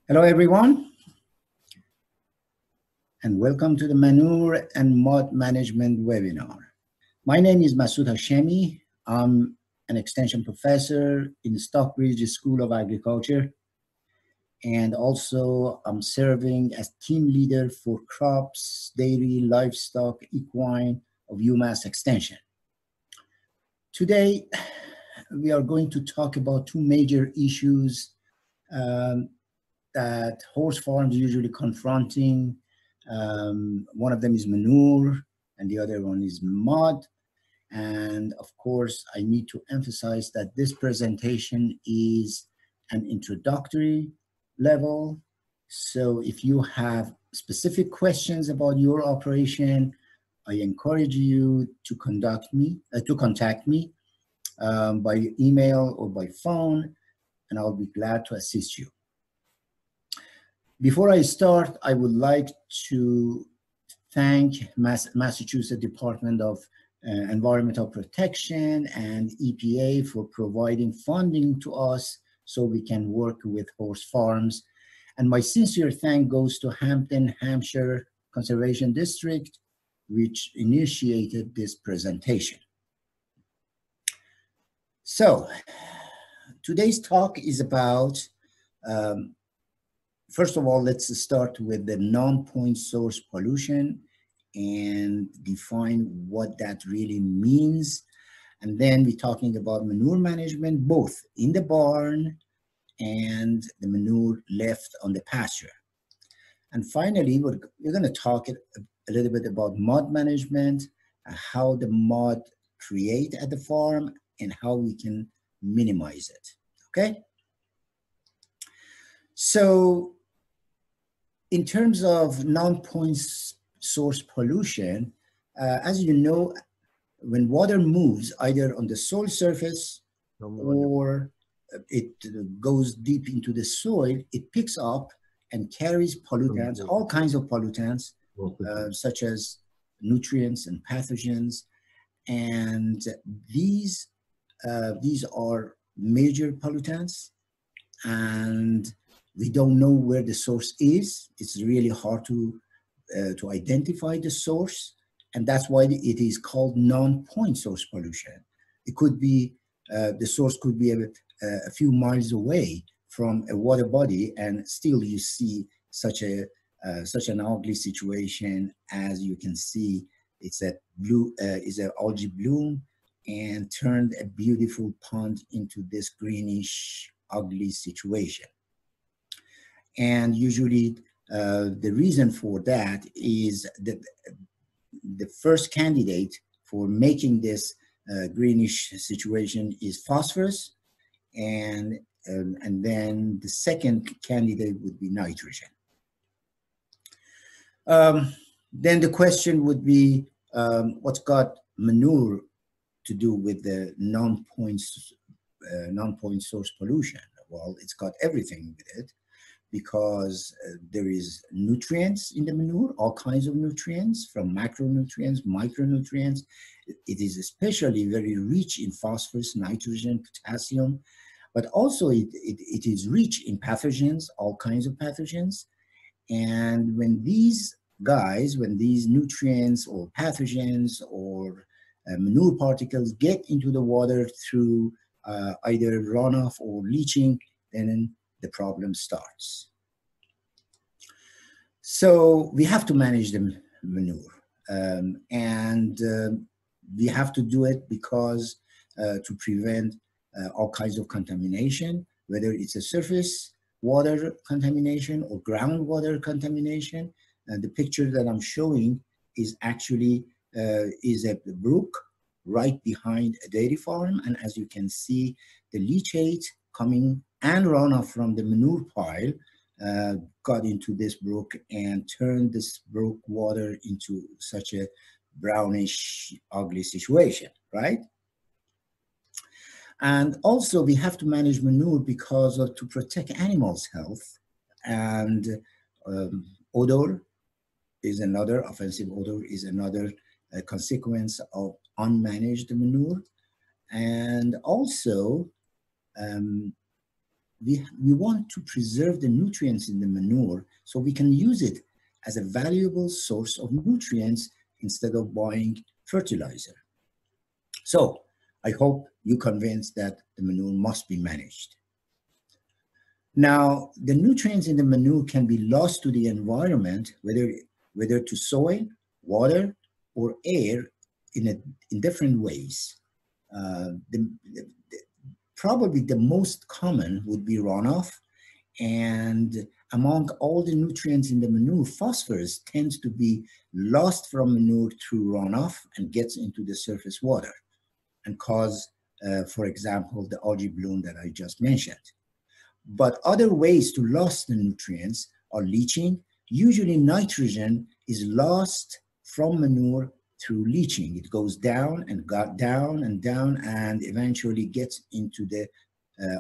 Hello, everyone, and welcome to the Manure and Mud Management webinar. My name is Masoud Hashemi. I'm an extension professor in Stockbridge School of Agriculture, and also I'm serving as team leader for crops, dairy, livestock, equine of UMass Extension. Today, we are going to talk about two major issues that horse farms usually confronting. One of them is manure and the other one is mud. And of course, I need to emphasize that this presentation is an introductory level. So if you have specific questions about your operation, I encourage you to contact me by email or by phone, and I'll be glad to assist you. Before I start, I would like to thank Massachusetts Department of Environmental Protection and EPA for providing funding to us so we can work with horse farms. And my sincere thanks goes to Hampton, Hampshire Conservation District, which initiated this presentation. So today's talk is about first of all, let's start with the non-point source pollution and define what that really means. And then we're talking about manure management, both in the barn and the manure left on the pasture. And finally, we're going to talk a little bit about mud management, how the mud create at the farm and how we can minimize it, okay? So in terms of non-point source pollution, as you know, when water moves either on the soil surface or it goes deep into the soil, it picks up and carries pollutants, all kinds of pollutants, such as nutrients and pathogens. And these are major pollutants, and we don't know where the source is. It's really hard to identify the source, and that's why it is called non-point source pollution. It could be, the source could be a few miles away from a water body, and still you see such an ugly situation. As you can see, it's an algae bloom and turned a beautiful pond into this greenish, ugly situation. And usually the reason for that is that the first candidate for making this greenish situation is phosphorus, and then the second candidate would be nitrogen. Then the question would be, what's got manure to do with the non-point source pollution? Well, it's got everything with it, because there is nutrients in the manure, all kinds of nutrients, from macronutrients, micronutrients. It is especially very rich in phosphorus, nitrogen, potassium, but also it is rich in pathogens, all kinds of pathogens. And when these nutrients or pathogens or manure particles get into the water through either runoff or leaching, then the problem starts. So we have to manage the manure, and we have to do it because to prevent all kinds of contamination, whether it's a surface water contamination or groundwater contamination. And the picture that I'm showing is actually is a brook right behind a dairy farm, and as you can see, the leachate coming and runoff from the manure pile got into this brook and turned this brook water into such a brownish, ugly situation, right? And also we have to manage manure because to protect animals' health, and odor is another, offensive odor is another consequence of unmanaged manure. And also we want to preserve the nutrients in the manure so we can use it as a valuable source of nutrients instead of buying fertilizer. So I hope you're convinced that the manure must be managed. Now, the nutrients in the manure can be lost to the environment, whether to soil, water, or air in different ways. Probably the most common would be runoff, and among all the nutrients in the manure, phosphorus tends to be lost from manure through runoff and gets into the surface water and cause, for example, the algae bloom that I just mentioned. But other ways to lose the nutrients are leaching. Usually nitrogen is lost from manure through leaching. It goes down and got down and down and eventually gets into the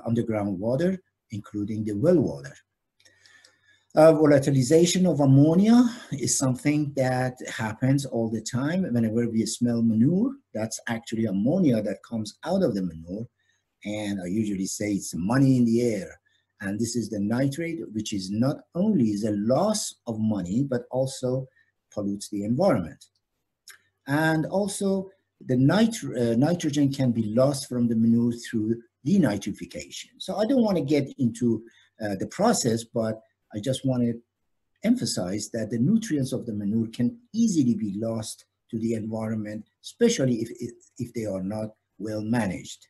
underground water, including the well water. Volatilization of ammonia is something that happens all the time. Whenever we smell manure, that's actually ammonia that comes out of the manure. And I usually say it's money in the air. And this is the nitrate, which is not only is a loss of money, but also pollutes the environment. And also the nitrogen can be lost from the manure through denitrification. So I don't want to get into the process, but I just want to emphasize that the nutrients of the manure can easily be lost to the environment, especially if they are not well managed.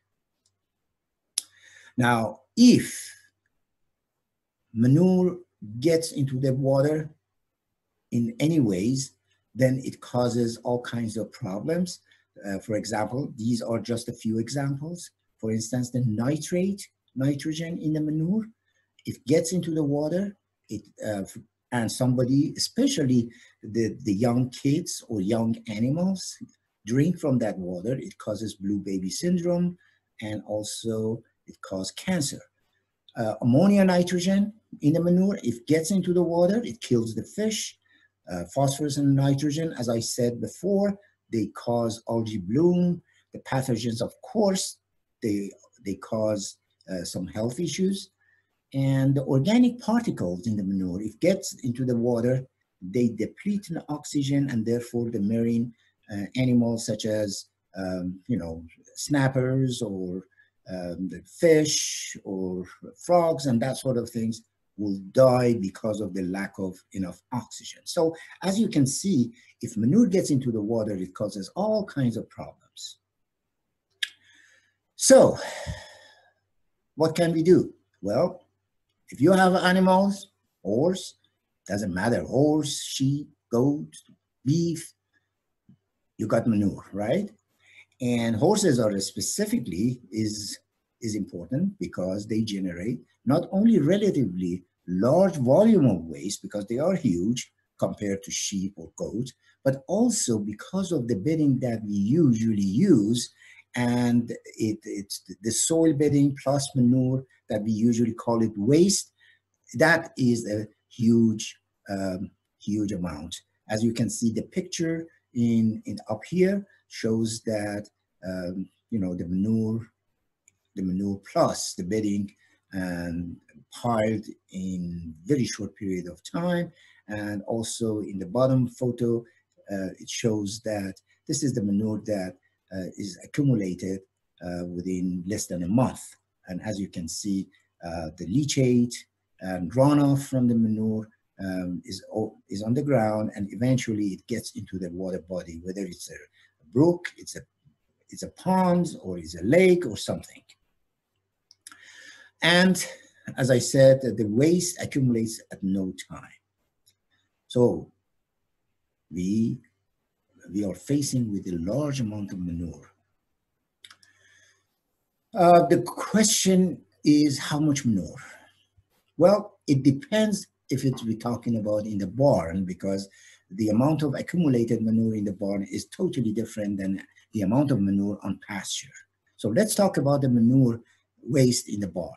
Now, if manure gets into the water in any ways, then it causes all kinds of problems. For example, these are just a few examples. For instance, the nitrogen in the manure, it gets into the water, and somebody, especially the young kids or young animals, drink from that water. It causes blue baby syndrome, and also it causes cancer. Ammonia nitrogen in the manure, if it gets into the water, it kills the fish. Phosphorus and nitrogen, as I said before, they cause algae bloom. The pathogens, of course, they cause some health issues. And the organic particles in the manure, if it gets into the water, they deplete the oxygen, and therefore the marine animals such as, snappers or the fish or frogs and that sort of things will die because of the lack of enough oxygen. So as you can see, if manure gets into the water, it causes all kinds of problems. So what can we do? Well, if you have animals, horse, doesn't matter, horse, sheep, goat, beef, you got manure, right? And horses are specifically is important because they generate not only relatively large volume of waste because they are huge compared to sheep or goats, but also because of the bedding that we usually use, and it's the soil bedding plus manure that we usually call it waste. That is a huge, huge amount. As you can see, the picture in up here shows that the manure plus the bedding and piled in very short period of time. And also in the bottom photo, it shows that this is the manure that is accumulated within less than a month. And as you can see, the leachate and runoff from the manure is on the ground, and eventually it gets into the water body, whether it's a brook, it's a pond, or it's a lake or something. And as I said, the waste accumulates at no time. So we are facing with a large amount of manure. The question is how much manure? Well, it depends if we're talking about in the barn, because the amount of accumulated manure in the barn is totally different than the amount of manure on pasture. So let's talk about the manure waste in the barn.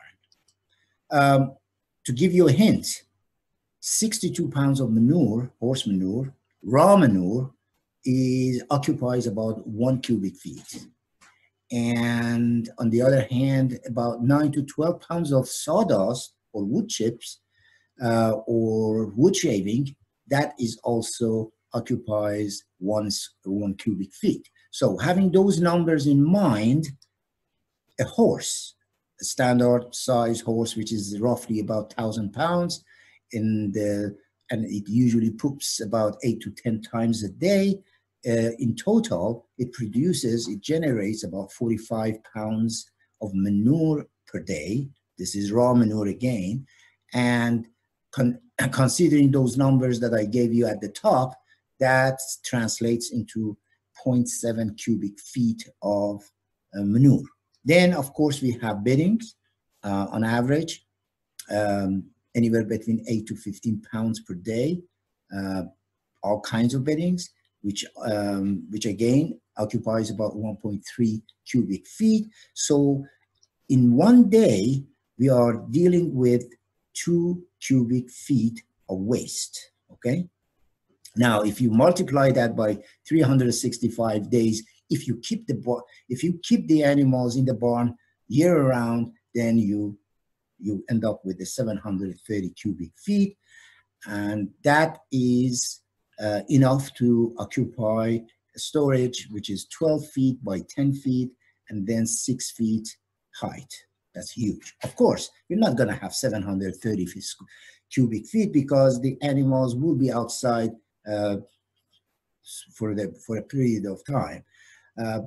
To give you a hint, 62 pounds of manure, horse manure, raw manure, occupies about 1 cubic feet. And on the other hand, about 9 to 12 pounds of sawdust or wood chips or wood shaving, that is also occupies one cubic feet. So having those numbers in mind, a horse, a standard size horse, which is roughly about 1,000 pounds, and it usually poops about 8 to 10 times a day. In total, it generates about 45 pounds of manure per day. This is raw manure again. And considering those numbers that I gave you at the top, that translates into 0.7 cubic feet of manure. Then, of course, we have beddings on average, anywhere between 8 to 15 pounds per day, all kinds of beddings, which again occupies about 1.3 cubic feet. So in one day, we are dealing with 2 cubic feet of waste, okay? Now, if you multiply that by 365 days, if you keep the animals in the barn year round, then you end up with the 730 cubic feet, and that is enough to occupy a storage which is 12 feet by 10 feet and then 6 feet height. That's huge. Of course, you're not going to have 730 cubic feet because the animals will be outside for a period of time.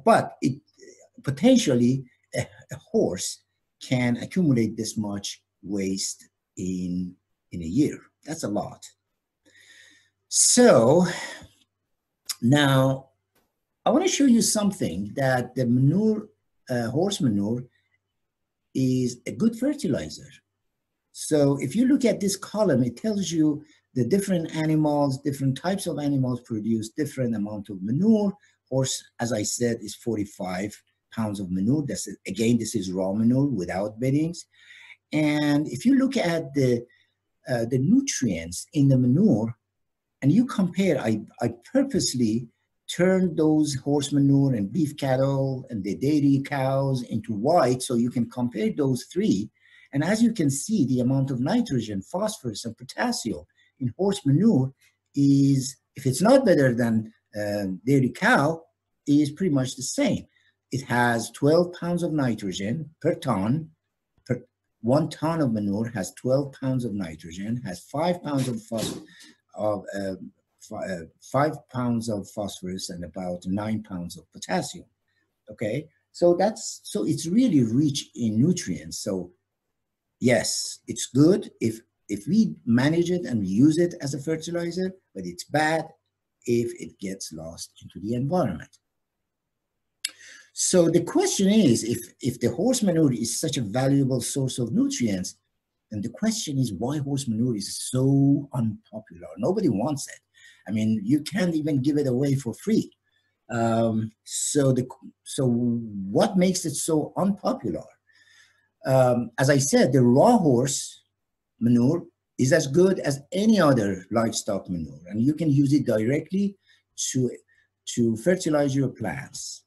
But it potentially a horse can accumulate this much waste in a year. That's a lot. So now I want to show you something that the manure, horse manure, is a good fertilizer. So if you look at this column, it tells you the different animals, different types of animals produce different amount of manure. Horse, as I said, is 45 pounds of manure. This is raw manure without beddings. And if you look at the nutrients in the manure, and you compare, I purposely turned those horse manure and beef cattle and the dairy cows into white so you can compare those three. And as you can see, the amount of nitrogen, phosphorus, and potassium in horse manure is, if it's not better than dairy cow, is pretty much the same. It has 12 pounds of nitrogen per ton. 1 ton of manure has 12 pounds of nitrogen, has 5 pounds of phosphorus, 5 pounds of phosphorus, and about 9 pounds of potassium. Okay, so it's really rich in nutrients. So yes, it's good if we manage it and we use it as a fertilizer, but it's bad if it gets lost into the environment. So the question is, if the horse manure is such a valuable source of nutrients, then the question is why horse manure is so unpopular. Nobody wants it. I mean, you can't even give it away for free. So what makes it so unpopular? As I said, the raw horse manure is as good as any other livestock manure, and you can use it directly to fertilize your plants.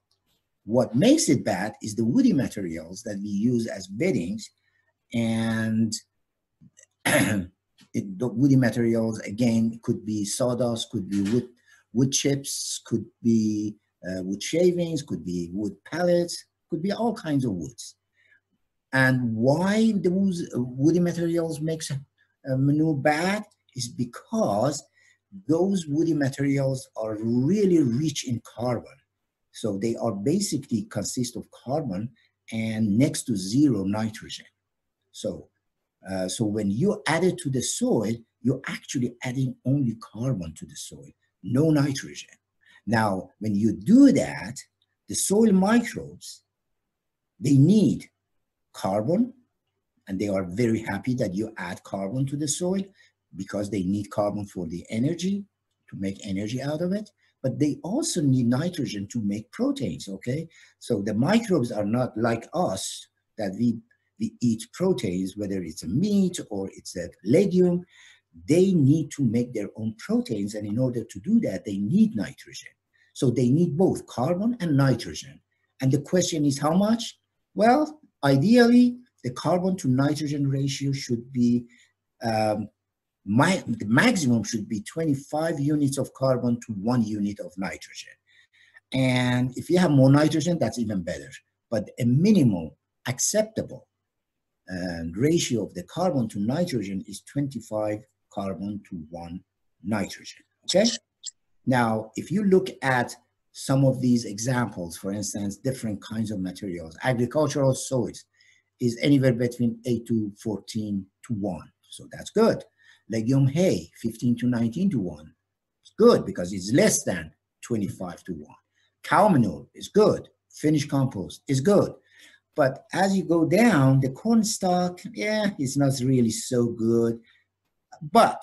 What makes it bad is the woody materials that we use as beddings, and the woody materials, again, could be sawdust, could be wood chips, could be wood shavings, could be wood pellets, could be all kinds of woods. And why those woody materials makes manure bad is because those woody materials are really rich in carbon. So they are basically consist of carbon and next to zero nitrogen. So when you add it to the soil, you're actually adding only carbon to the soil, no nitrogen. Now, when you do that, the soil microbes, they need carbon, and they are very happy that you add carbon to the soil because they need carbon for the energy, to make energy out of it, but they also need nitrogen to make proteins, okay? So the microbes are not like us, that we eat proteins, whether it's a meat or it's a legume. They need to make their own proteins, and in order to do that, they need nitrogen. So they need both carbon and nitrogen. And the question is how much? Well, ideally, the carbon to nitrogen ratio should be, the maximum should be 25 units of carbon to 1 unit of nitrogen. And if you have more nitrogen, that's even better. But a minimum acceptable ratio of the carbon to nitrogen is 25 carbon to 1 nitrogen, okay? Now, if you look at some of these examples, for instance, different kinds of materials, agricultural soils is anywhere between 8 to 14 to 1, so that's good. Legume hay, 15 to 19 to 1, it's good because it's less than 25 to 1. Cow manure is good. Finished compost is good. But as you go down, the corn stalk, yeah, it's not really so good. But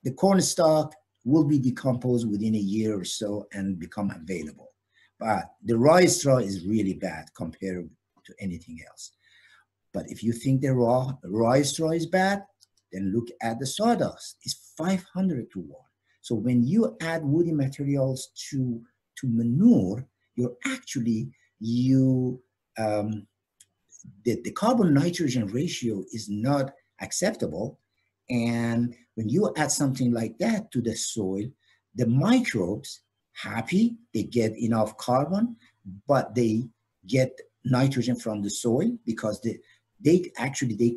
the corn stalk will be decomposed within a year or so and become available. But the rye straw is really bad compared to anything else. But if you think the rye straw is bad, then look at the sawdust. It's 500 to 1. So when you add woody materials to manure, you're actually, the carbon nitrogen ratio is not acceptable. And when you add something like that to the soil, the microbes happy, they get enough carbon, but they get nitrogen from the soil because they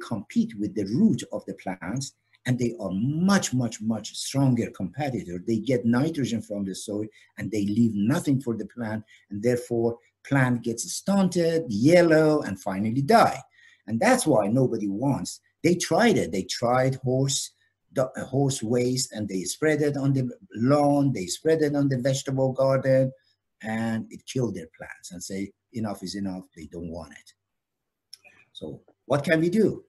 compete with the root of the plants, and they are much, much, much stronger competitor. They get nitrogen from the soil and they leave nothing for the plant, and therefore plant gets stunted, yellow, and finally die. And that's why nobody wants. They tried it. They tried horse waste, and they spread it on the lawn, they spread it on the vegetable garden, and it killed their plants and say, enough is enough, they don't want it. So what can we do?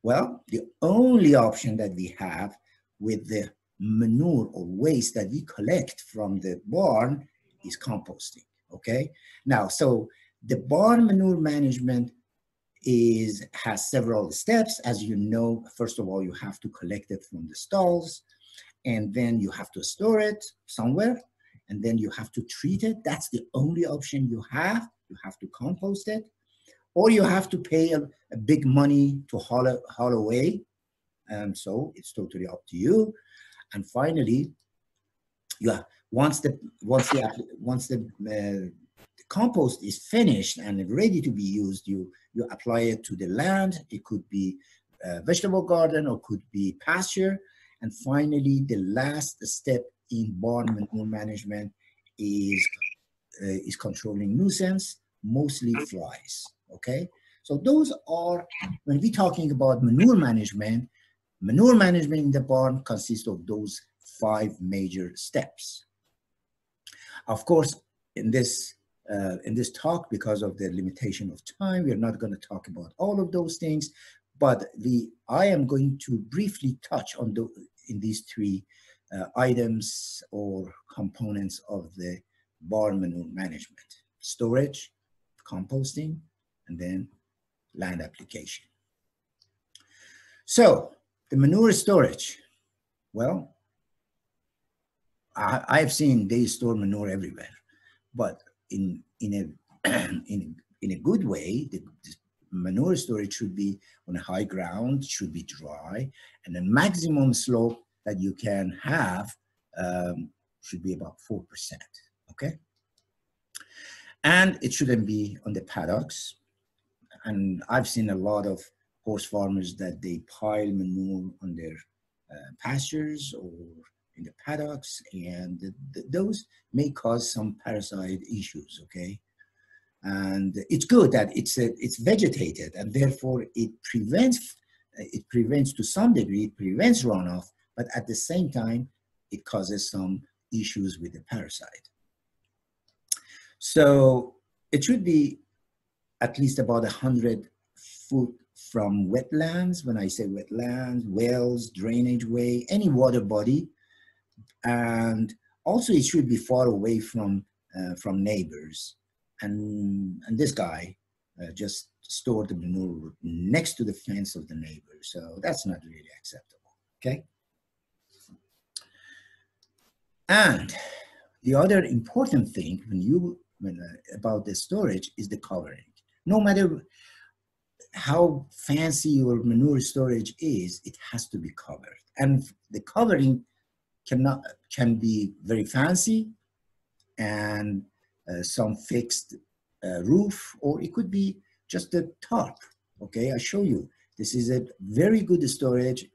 Well, the only option that we have with the manure or waste that we collect from the barn is composting, okay? Now, so the barn manure management has several steps. As you know, first of all, you have to collect it from the stalls, and then you have to store it somewhere, and then you have to treat it. That's the only option you have. You have to compost it, or you have to pay a big money to haul away. So it's totally up to you. And finally, once the compost is finished and ready to be used, you apply it to the land. It could be a vegetable garden or could be pasture. And finally, the last step in barn manure management is controlling nuisance, mostly flies, okay? So those are, when we're talking about manure management in the barn consists of those 5 major steps. Of course, in this talk, because of the limitation of time, we're not going to talk about all of those things, but I am going to briefly touch on in these 3 items or components of the barn manure management: storage, composting, and then land application. So the manure storage, well, I've seen they store manure everywhere, but in a good way, the manure storage should be on a high ground, should be dry, and the maximum slope that you can have should be about 4%, okay? And it shouldn't be on the paddocks. And I've seen a lot of horse farmers that they pile manure on their pastures or in the paddocks, and those may cause some parasite issues, okay? And it's good that it's vegetated, and therefore it prevents to some degree, it prevents runoff, but at the same time, it causes some issues with the parasite. So it should be at least about 100 foot from wetlands. When I say wetlands, wells, drainage way, any water body. And also it should be far away from neighbors. And this guy just stored the manure next to the fence of the neighbor. So that's not really acceptable, okay? And the other important thing when about the storage is the covering. No matter how fancy your manure storage is, it has to be covered. And the covering can be very fancy and some fixed roof, or it could be just a tarp. Okay, I show you. This is a very good storage.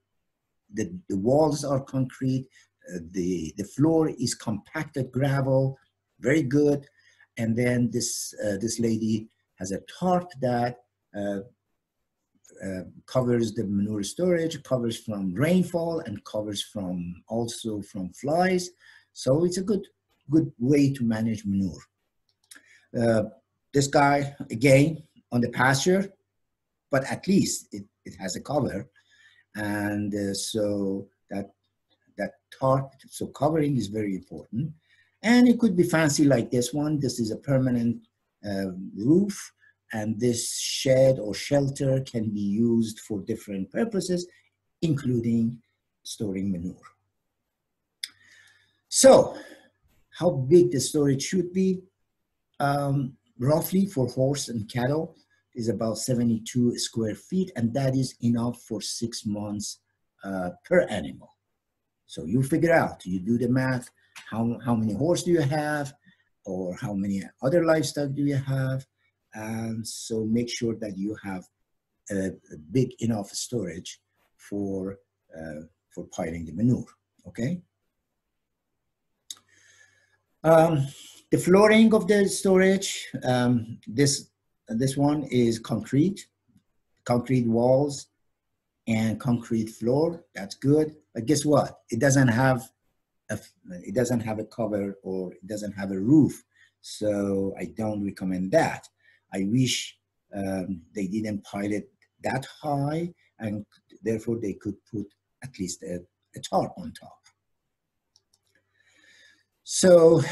The walls are concrete. The floor is compacted gravel, very good. And then this lady has a tarp that covers the manure storage, covers from rainfall, and covers also from flies. So it's a good way to manage manure. This guy, again, on the pasture, but at least it has a cover. And so that tarp, so covering is very important. And it could be fancy like this one. This is a permanent roof, and this shed or shelter can be used for different purposes, including storing manure. So how big the storage should be? Roughly for horse and cattle is about 72 square feet, and that is enough for 6 months per animal. So you figure out, you do the math, how many horse do you have, or how many other livestock do you have, and so make sure that you have a big enough storage for piling the manure. Okay. The flooring of the storage, this one is concrete walls and concrete floor. That's good. But guess what? It doesn't have a cover, or it doesn't have a roof. So I don't recommend that. I wish they didn't pile it that high, and therefore they could put at least a tarp on top. So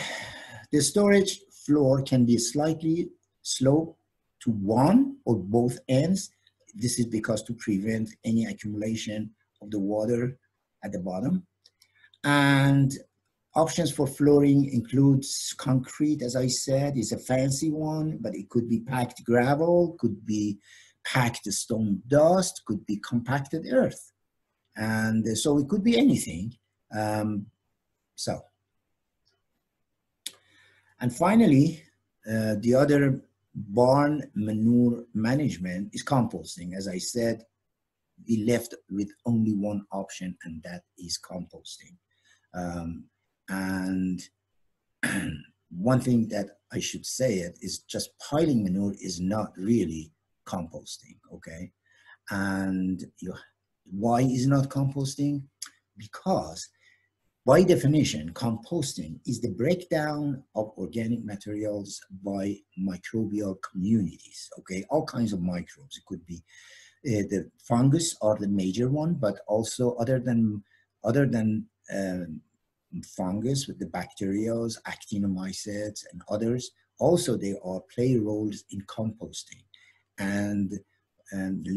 the storage floor can be slightly sloped to one or both ends. This is because to prevent any accumulation of the water at the bottom. And options for flooring includes concrete, as I said, is a fancy one, but it could be packed gravel, could be packed stone dust, could be compacted earth. And so it could be anything. And finally, the other barn manure management is composting. As I said, we left with only one option, and that is composting. And one thing that I should say it is just piling manure is not really composting, okay? And why is not composting? Because by definition, composting is the breakdown of organic materials by microbial communities, okay? All kinds of microbes. It could be the fungus are the major one, but also other than fungus with the bacterials, actinomycetes, and others, also they play roles in composting. And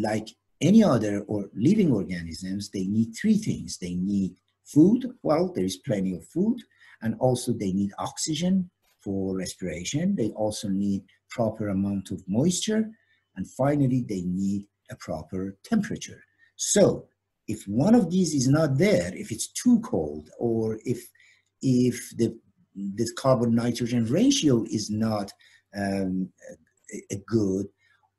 like any other living organisms, they need three things. They need food, well, there is plenty of food, and also they need oxygen for respiration. They also need proper amount of moisture, and finally, they need a proper temperature. So if one of these is not there, if it's too cold, or if this carbon-nitrogen ratio is not good,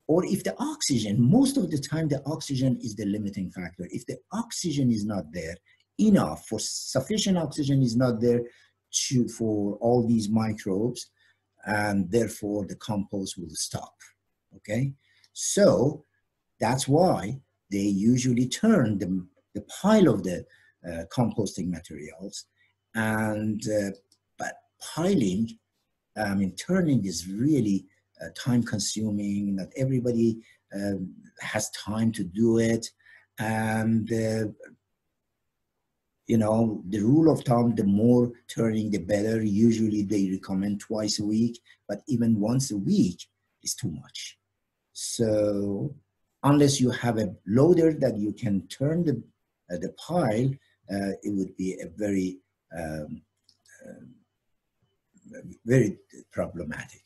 or if the oxygen, most of the time the oxygen is the limiting factor. If the oxygen is not there, enough, for sufficient oxygen is not there for all these microbes, and therefore the compost will stop, okay? So that's why they usually turn the pile of the composting materials, and but piling, turning is really time consuming. Not everybody has time to do it, and the rule of thumb, the more turning, the better. Usually they recommend twice a week, but even once a week is too much. So unless you have a loader that you can turn the pile, it would be a very very problematic.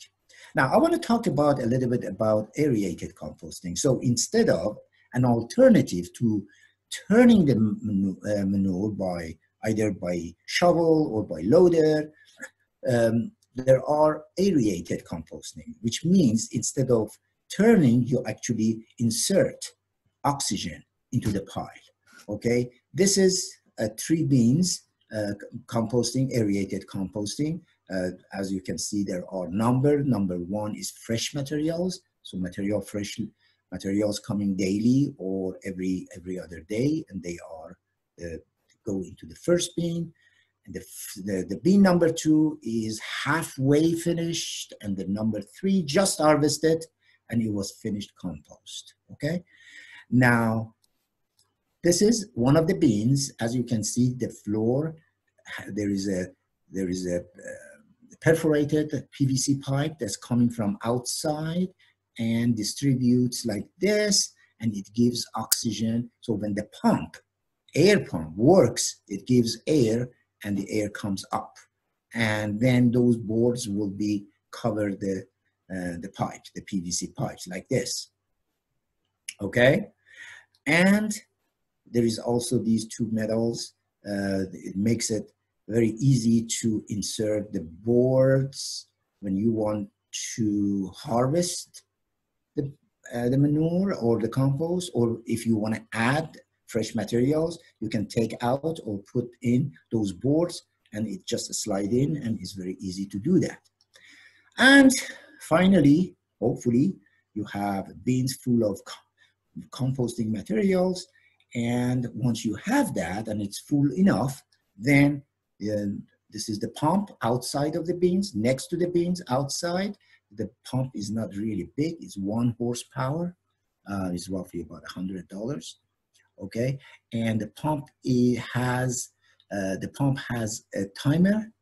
Now, I want to talk about a little bit about aerated composting. So instead of an alternative to turning the manure by either by shovel or by loader, there are aerated composting, which means instead of turning, you actually insert oxygen into the pile. Okay, this is 3 beans composting, aerated composting. As you can see, there are number 1 is fresh materials, so fresh materials coming daily or every other day, and they are go into the first bean. And the bean number 2 is halfway finished, and the number 3 just harvested, and it was finished compost. Okay, now this is one of the beans. As you can see, the floor, there is a perforated PVC pipe that's coming from outside and distributes like this, and it gives oxygen. So when the air pump works, it gives air, and the air comes up, and then those boards will be cover the pipes, the PVC pipes, like this. Okay, and there is also these 2 metals. It makes it very easy to insert the boards when you want to harvest the manure or the compost, or if you want to add fresh materials, you can take out or put in those boards, and it just slide in, and it's very easy to do that. And finally, hopefully, you have bins full of composting materials, and once you have that and it's full enough, then this is the pump outside of the bins, next to the bins outside. The pump is not really big, it's 1 horsepower, it's roughly about $100. Okay, and the pump has a timer.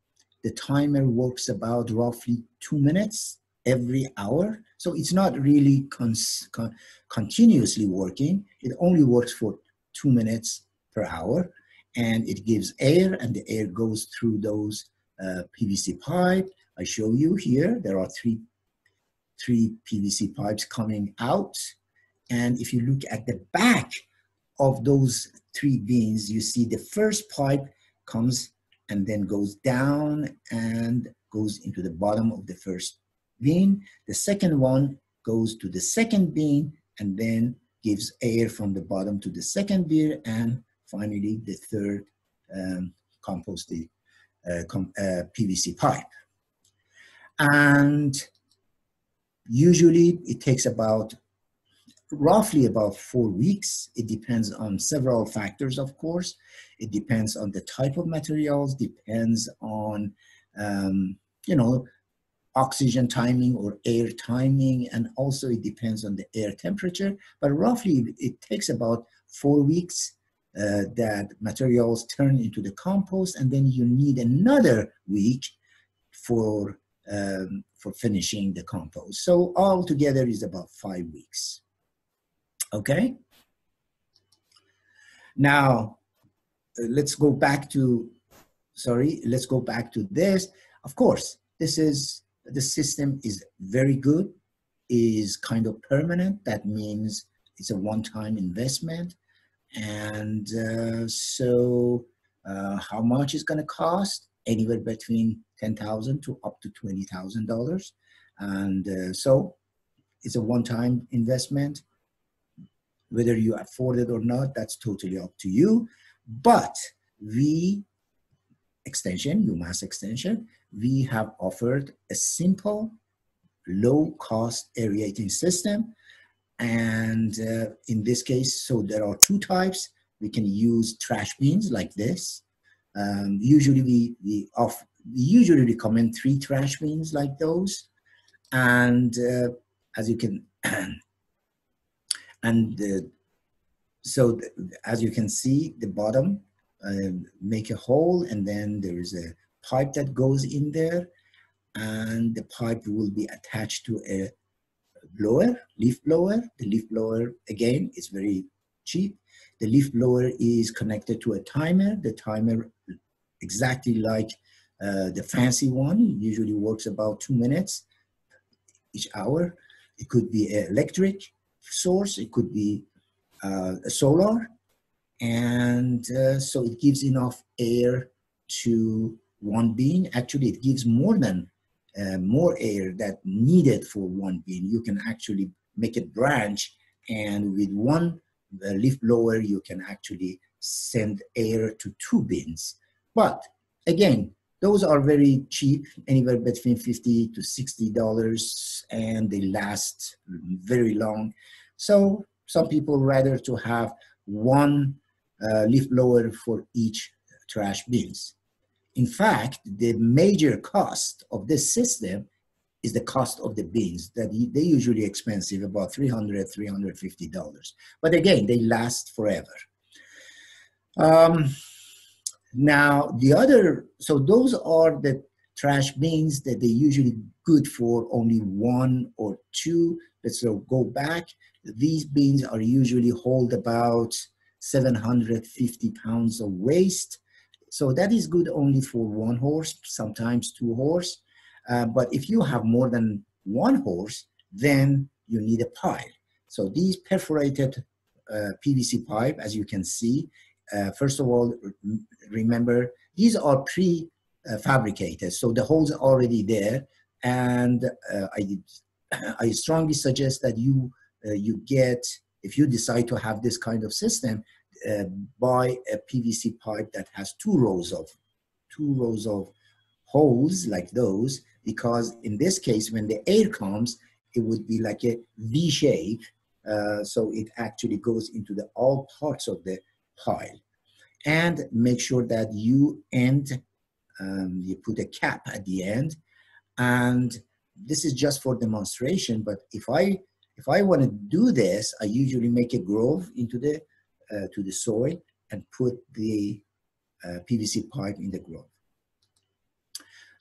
The timer works about roughly 2 minutes every hour, so it's not really continuously working. It only works for 2 minutes per hour, and it gives air, and the air goes through those PVC pipe. I show you here, there are three PVC pipes coming out, and if you look at the back of those 3 beans, you see the first pipe comes and then goes down and goes into the bottom of the first bean. The second one goes to the second bean and then gives air from the bottom to the second bean, and finally the third composted PVC pipe. And usually it takes roughly about 4 weeks. It depends on several factors, of course. It depends on the type of materials, depends on, oxygen timing or air timing, and also it depends on the air temperature. But roughly it takes about 4 weeks that materials turn into the compost, and then you need another week for finishing the compost. So altogether is about 5 weeks. Okay. Now let's go back to this. Of course, the system is very good, is kind of permanent. That means it's a one-time investment. And so how much is going to cost? Anywhere between $10,000 to up to $20,000. And so it's a one-time investment. Whether you afford it or not, that's totally up to you. But UMass Extension, we have offered a simple, low-cost aerating system. And in this case, so there are 2 types. We can use trash bins like this. Usually we usually recommend 3 trash bins like those. And as you can, so as you can see, the bottom, make a hole, and then there is a pipe that goes in there, and the pipe will be attached to a leaf blower. The leaf blower, again, is very cheap. The leaf blower is connected to a timer. The timer, exactly like The fancy one usually works about 2 minutes each hour. It could be an electric source. It could be a solar. And so it gives enough air to one bean. Actually, it gives more air that needed for one bean. You can actually make it branch, and with one leaf blower, you can actually send air to 2 beans. But again, those are very cheap, anywhere between $50 to $60, and they last very long. So some people rather to have one leaf blower for each trash bins. In fact, the major cost of this system is the cost of the bins. That they're usually expensive, about $300, $350. But again, they last forever. Now, so those are the trash bins that they usually good for only 1 or 2. Let's go back. These bins are usually hold about 750 pounds of waste. So that is good only for 1 horse, sometimes 2 horse. But if you have more than 1 horse, then you need a pile. So these perforated PVC pipe, as you can see, first of all, remember, these are pre-fabricated. So the holes are already there. And I strongly suggest that you get, if you decide to have this kind of system, buy a PVC pipe that has 2 rows of holes like those, because in this case, when the air comes, it would be like a V shape. So it actually goes into all parts of the pile. And make sure that you put a cap at the end. And this is just for demonstration, but if I want to do this, I usually make a groove into to the soil and put the PVC pipe in the groove.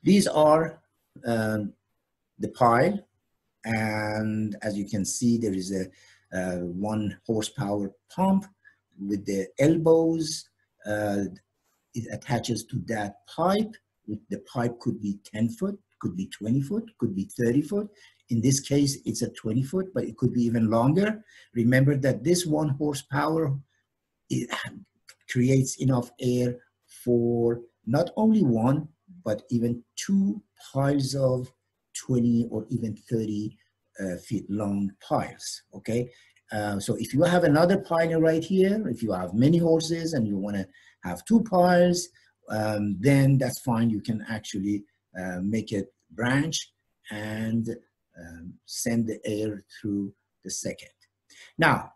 These are the pile, and as you can see, there is a 1 horsepower pump with the elbows. It attaches to that pipe. The pipe could be 10 foot, could be 20 foot, could be 30 foot. In this case, it's a 20 foot, but it could be even longer. Remember that this 1 horsepower, it creates enough air for not only 1, but even 2 piles of 20 or even 30 feet long piles, okay? So if you have another pile right here, if you have many horses and you want to have 2 piles, then that's fine. You can actually make it branch and send the air through the second. Now,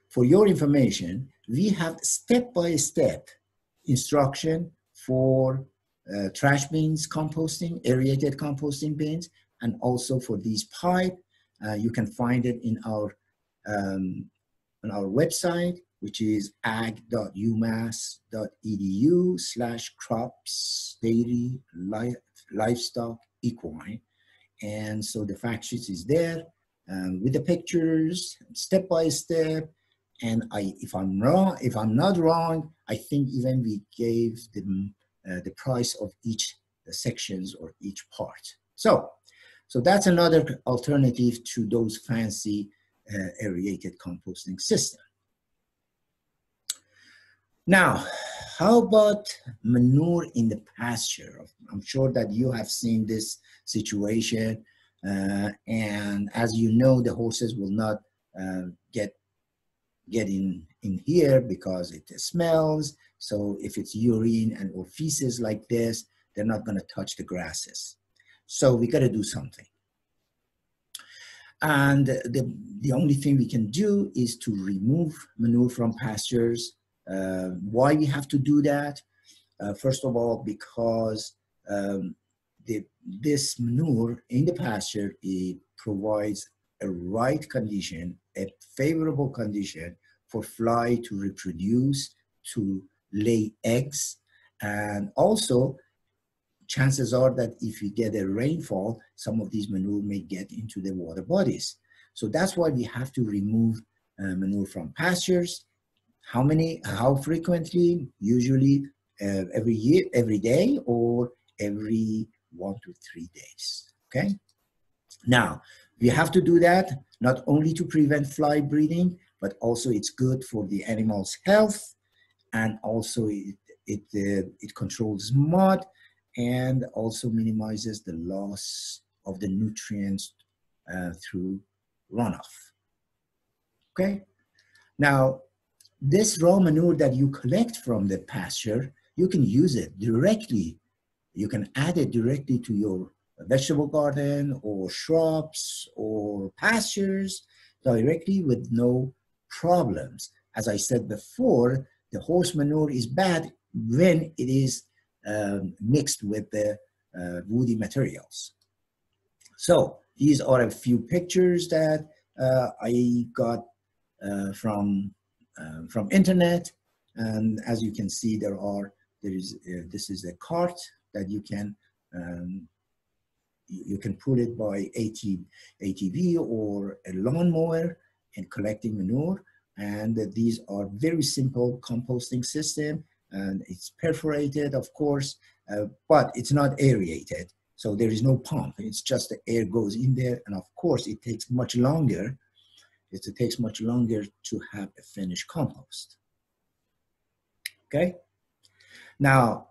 for your information, we have step-by-step instruction for trash bins composting, aerated composting bins, and also for these pipe. You can find it in our on our website, which is ag.umass.edu/crops, dairy, livestock, equine. And so the fact sheet is there with the pictures, step by step. And if I'm not wrong, I think even we gave them the price of each sections or each part. So that's another alternative to those fancy aerated composting system. Now, how about manure in the pasture? I'm sure that you have seen this situation, and as you know, the horses will not get in here because it smells. So if it's urine or feces like this, they're not going to touch the grasses. So we got to do something. And the only thing we can do is to remove manure from pastures. Why we have to do that? First of all, because this manure in the pasture, it provides a right condition, a favorable condition for fly to reproduce, to lay eggs, and also chances are that if you get a rainfall, some of these manure may get into the water bodies. So that's why we have to remove manure from pastures. How frequently? Usually every day or every 1 to 3 days, okay? Now, we have to do that not only to prevent fly breeding, but also it's good for the animal's health, and also it controls mud and also minimizes the loss of the nutrients through runoff. Okay? Now, this raw manure that you collect from the pasture, you can use it directly. You can add it directly to your vegetable garden or shrubs or pastures directly with no problems. As I said before, the horse manure is bad when it is mixed with the woody materials. So these are a few pictures that I got from internet, and as you can see, this is a cart that you can pull it by ATV or a lawnmower and collecting manure. And these are very simple composting system, and it's perforated, of course, but it's not aerated. So there is no pump. It's just the air goes in there, and of course it takes much longer. It takes much longer to have a finished compost. Okay. Now,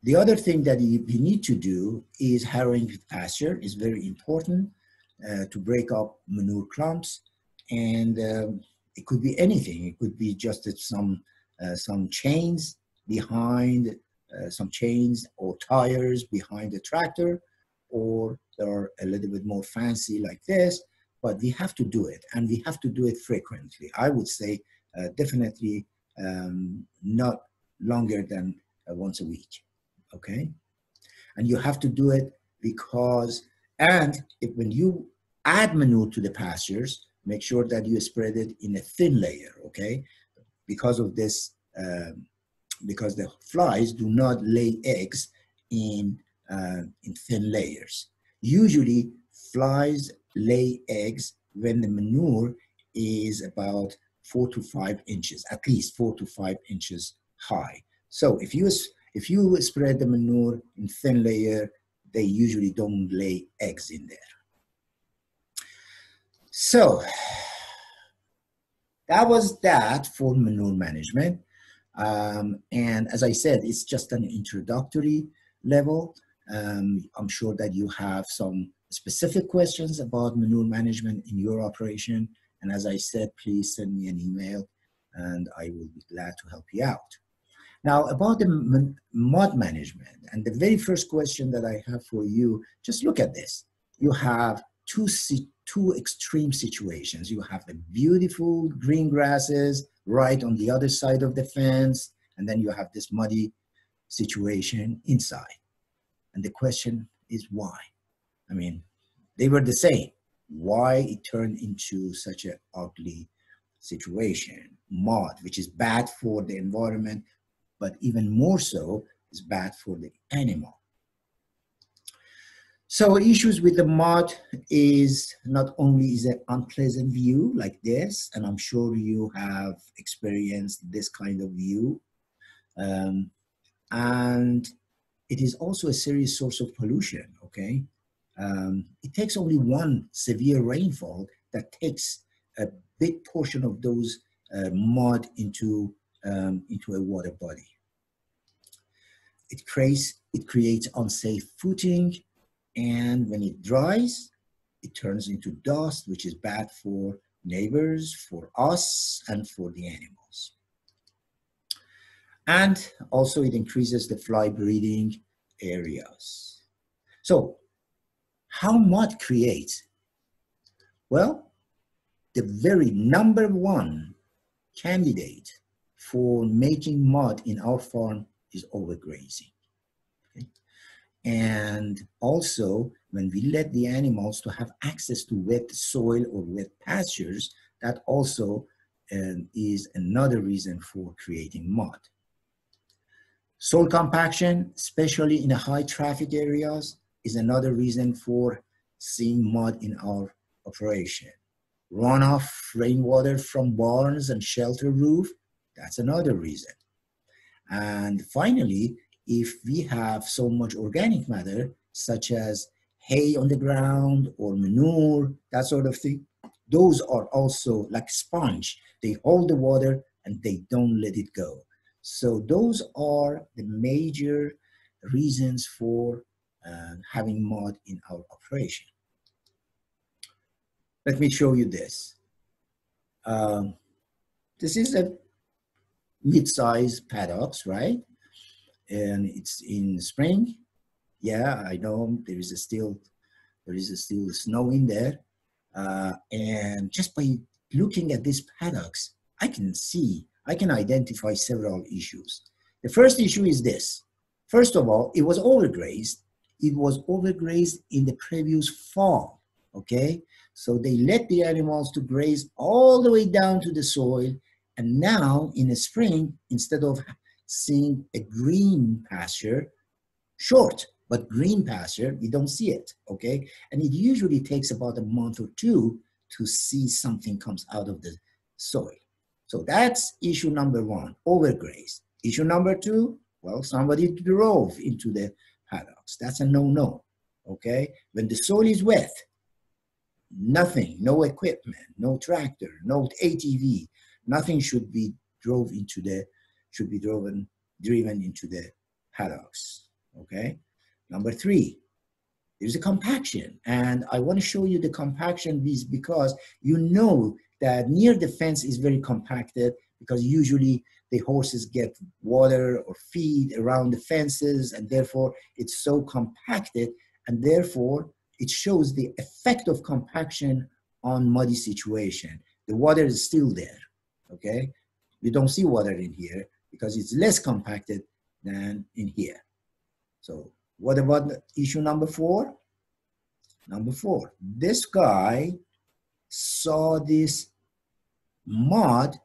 the other thing that we need to do is harrowing pasture is very important to break up manure clumps, and it could be anything. It could be just some chains behind, some chains or tires behind the tractor, or they're a little bit more fancy like this. But we have to do it, and we have to do it frequently. I would say definitely not longer than once a week. Okay, and you have to do it because, and when you add manure to the pastures, make sure that you spread it in a thin layer. Okay, because of this, because the flies do not lay eggs in thin layers. Usually, flies lay eggs when the manure is about 4 to 5 inches, at least 4 to 5 inches high. So if you spread the manure in thin layer, they usually don't lay eggs in there. So that was that for manure management. And as I said, it's just an introductory level. I'm sure that you have some specific questions about manure management in your operation. And as I said, please send me an email and I will be glad to help you out. Now, about the mud management, and the very first question that I have for you, just look at this. You have two extreme situations. You have the beautiful green grasses right on the other side of the fence, and then you have this muddy situation inside. And the question is why? I mean, they were the same. Why it turned into such an ugly situation? Mud, which is bad for the environment, but even more so is bad for the animal. So issues with the mud is not only is an unpleasant view like this, and I'm sure you have experienced this kind of view, and it is also a serious source of pollution, okay? It takes only one severe rainfall that takes a big portion of those mud into a water body. It creates unsafe footing, and when it dries, it turns into dust, which is bad for neighbors, for us, and for the animals. And also it increases the fly breeding areas. So how mud creates? Well, the very number one candidate for making mud in our farm is overgrazing. Okay? And also, when we let the animals to have access to wet soil or wet pastures, that also is another reason for creating mud. Soil compaction, especially in high traffic areas, is another reason for seeing mud in our operation. Runoff rainwater from barns and shelter roof, that's another reason. And finally, if we have so much organic matter, such as hay on the ground or manure, that sort of thing, those are also like sponge. They hold the water and they don't let it go. So those are the major reasons for having mud in our operation. Let me show you this. This is a mid-sized paddocks, right? And it's in spring. Yeah, I know there is still snow in there. And just by looking at these paddocks, I can identify several issues. The first issue is this. First of all, it was overgrazed. It was overgrazed in the previous fall, okay? So they let the animals to graze all the way down to the soil. And now in the spring, instead of seeing a green pasture, short but green pasture, we don't see it, okay? And it usually takes about a month or two to see something comes out of the soil. So that's issue number one, overgrazed. Issue number two, well, somebody drove into the paddocks. That's a no-no, okay? When the soil is wet, nothing, no equipment, no tractor, no ATV, nothing should be driven into the paddocks, okay? Number three, there's a compaction. And I want to show you the compaction is because you know that near the fence is very compacted because usually the horses get water or feed around the fences and therefore it's so compacted and therefore it shows the effect of compaction on muddy situation. The water is still there, okay? We don't see water in here because it's less compacted than in here. So what about issue number four? Number four, this guy saw this mud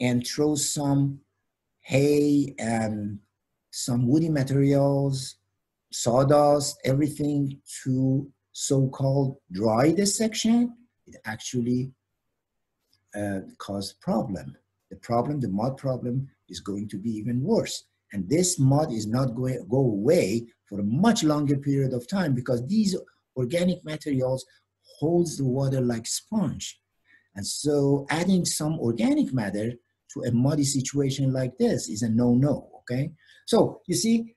and threw some hay and some woody materials, sawdust, everything to so-called dry this section. It actually caused problem. The mud problem is going to be even worse. And this mud is not going to go away for a much longer period of time because these organic materials holds the water like sponge. And so adding some organic matter to a muddy situation like this is a no-no, okay? So you see,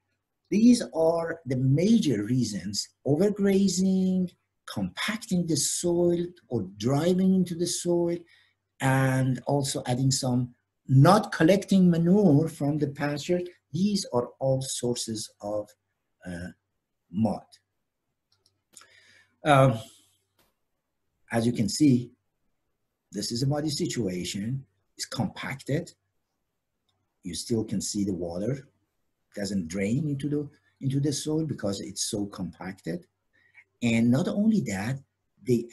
these are the major reasons: overgrazing, compacting the soil or driving into the soil, and also adding some not collecting manure from the pasture. These are all sources of mud. As you can see, this is a muddy situation. It's compacted. You still can see the water doesn't drain into the soil because it's so compacted. And not only that, they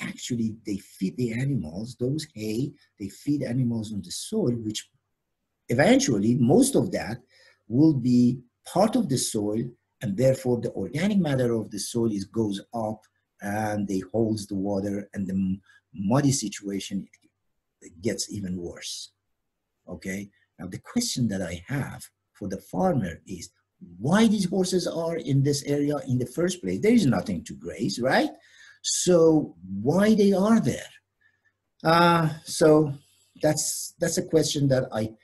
feed the animals, those hay, they feed animals on the soil, which eventually most of that will be part of the soil, and therefore the organic matter of the soil goes up and they holds the water, and the muddy situation gets even worse. Okay, now the question that I have for the farmer is why these horses are in this area in the first place. There is nothing to graze, right? So why they are there? So that's a question that I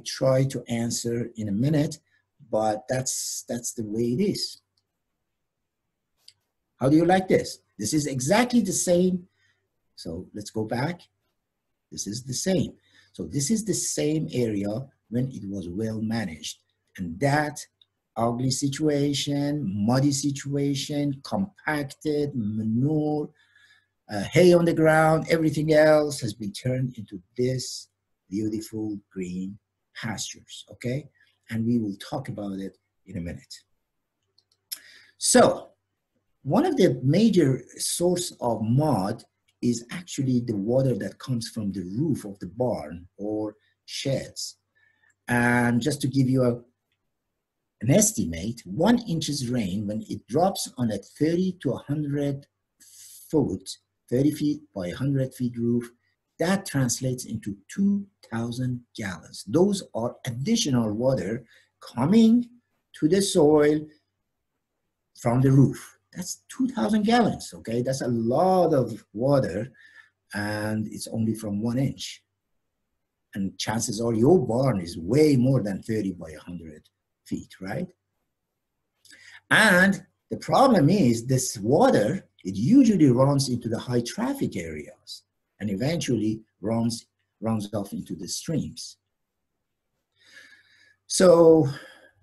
try to answer in a minute, but that's the way it is. How do you like this? This is exactly the same. So let's go back. This is the same. So this is the same area when it was well managed. And that ugly situation, muddy situation, compacted, manure, hay on the ground, everything else has been turned into this beautiful green pastures, okay? And we will talk about it in a minute. So one of the major source of mud is actually the water that comes from the roof of the barn or sheds. And just to give you an estimate, 1 inch's rain, when it drops on a 30 to 100 foot, 30 feet by 100 feet roof, that translates into 2,000 gallons. Those are additional water coming to the soil from the roof. That's 2,000 gallons, okay? That's a lot of water, and it's only from 1 inch. And chances are your barn is way more than 30 by 100 feet, right? And the problem is this water, it usually runs into the high traffic areas and eventually runs off into the streams. So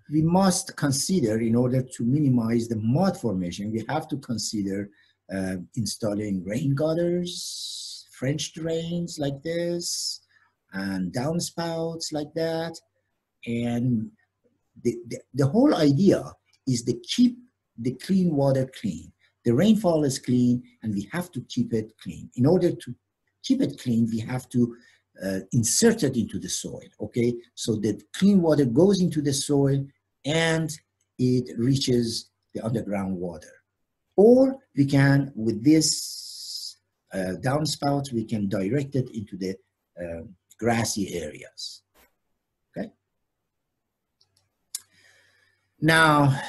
we must consider, in order to minimize the mud formation, we have to consider installing rain gutters, French drains like this, and downspouts like that. And the whole idea is to keep the clean water clean. The rainfall is clean, and we have to keep it clean. In order to keep it clean, we have to insert it into the soil, okay? So that clean water goes into the soil and it reaches the underground water. Or we can, with this downspout, we can direct it into the grassy areas, okay? Now,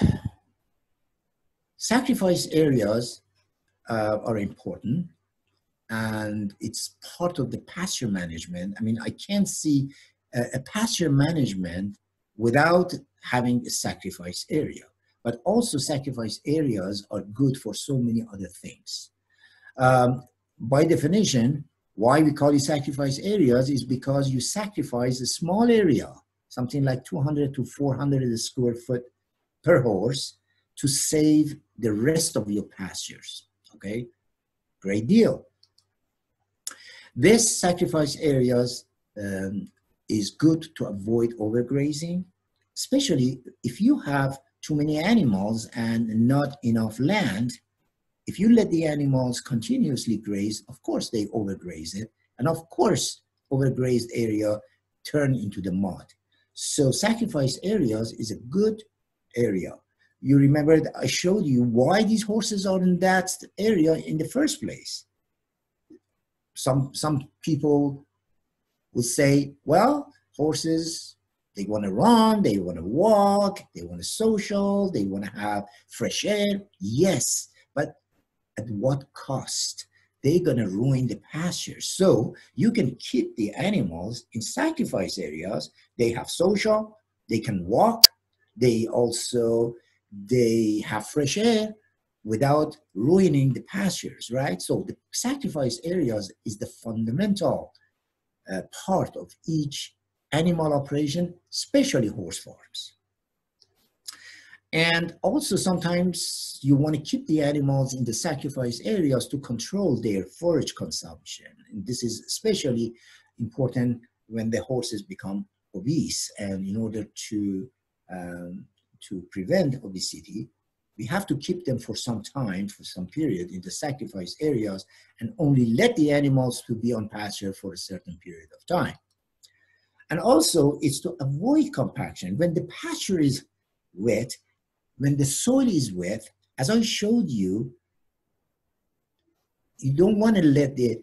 sacrifice areas are important, and it's part of the pasture management. I mean, I can't see a pasture management without having a sacrifice area, but also sacrifice areas are good for so many other things. By definition, why we call it sacrifice areas is because you sacrifice a small area, something like 200 to 400 square foot per horse, to save the rest of your pastures, okay? Great deal. This sacrifice areas is good to avoid overgrazing, especially if you have too many animals and not enough land. If you let the animals continuously graze, of course they overgraze it, and of course overgrazed area turn into the mud. So sacrifice areas is a good area. You remember that I showed you why these horses are in that area in the first place. Some people will say, well, horses, they want to run, they want to walk, they want to social, they want to have fresh air. Yes, but at what cost? They're going to ruin the pasture. So you can keep the animals in sacrifice areas. They have social, they can walk, they have fresh air without ruining the pastures, right? So the sacrifice areas is the fundamental part of each animal operation, especially horse farms. And also sometimes you want to keep the animals in the sacrifice areas to control their forage consumption. And this is especially important when the horses become obese. And in order to prevent obesity, we have to keep them for some time, for some period in the sacrifice areas, and only let the animals to be on pasture for a certain period of time. And also it's to avoid compaction. When the pasture is wet, when the soil is wet, as I showed you, you don't want to let the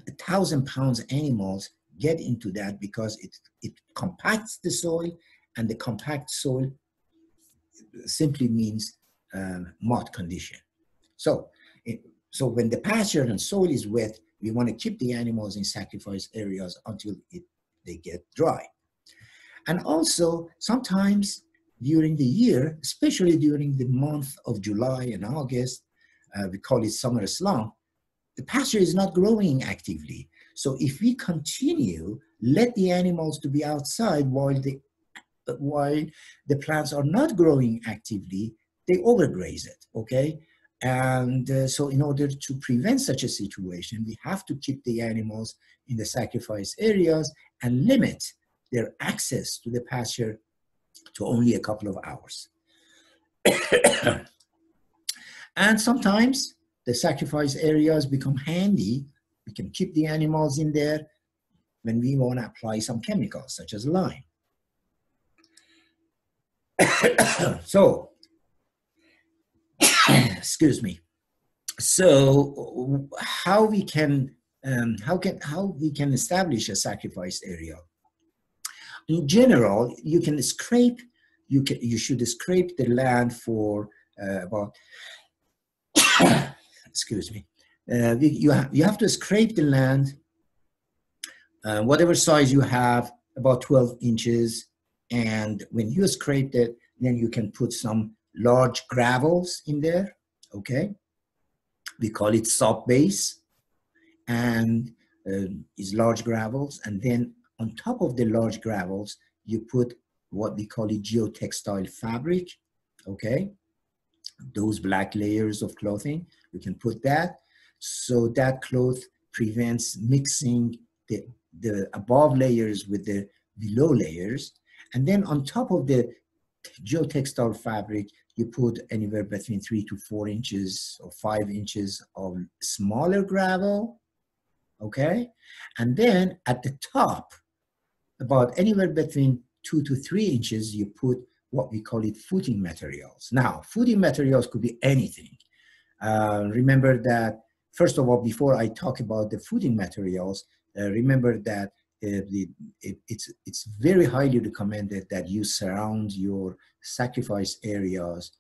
1,000-pound animals get into that, because it compacts the soil, and the compact soil simply means mud condition. So when the pasture and soil is wet, we want to keep the animals in sacrifice areas until they get dry. And also sometimes during the year, especially during the month of July and August, we call it summer slump, the pasture is not growing actively. So if we continue, let the animals to be outside while the plants are not growing actively, they overgraze it, okay? And so in order to prevent such a situation, we have to keep the animals in the sacrifice areas and limit their access to the pasture to only a couple of hours. And sometimes the sacrifice areas become handy. We can keep the animals in there when we want to apply some chemicals, such as lime. So, excuse me. So, how we can establish a sacrifice area? In general, you can scrape you should scrape the land for about excuse me. You have to scrape the land, whatever size you have, about 12 inches. And when you scrape it, then you can put some large gravels in there, okay? We call it soft base, and is large gravels. And then on top of the large gravels, you put what we call it geotextile fabric, okay? Those black layers of clothing, you can put that. So that cloth prevents mixing the above layers with the below layers. And then on top of the geotextile fabric, you put anywhere between 3 to 4 inches or 5 inches of smaller gravel, okay? And then at the top, about anywhere between 2 to 3 inches, you put what we call it footing materials. Now, footing materials could be anything. Remember that, first of all, before I talk about the footing materials, remember that it's very highly recommended that you surround your sacrifice areas,